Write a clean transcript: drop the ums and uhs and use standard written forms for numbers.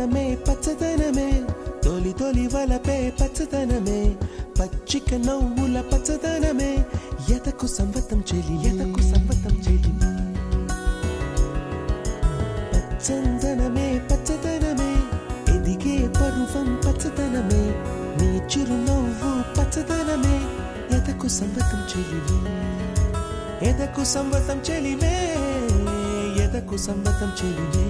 పచ్చదనమే పచ్చదనమే తొలి తొలి వలపే పచ్చదనమే పచ్చిక నవ్వుల పచ్చదనమే ఎదకు సంవతం చెలి ఎదకు సంవతం చెలి పచ్చందనమే పచ్చదనమే ఎదిగే పరువం పచ్చదనమే నీ చిరునవ్వు పచ్చదనమే ఎదకు సంవతం చెలివే ఎదకు సంవతం చెలివే ఎదకు సంవతం చెలివే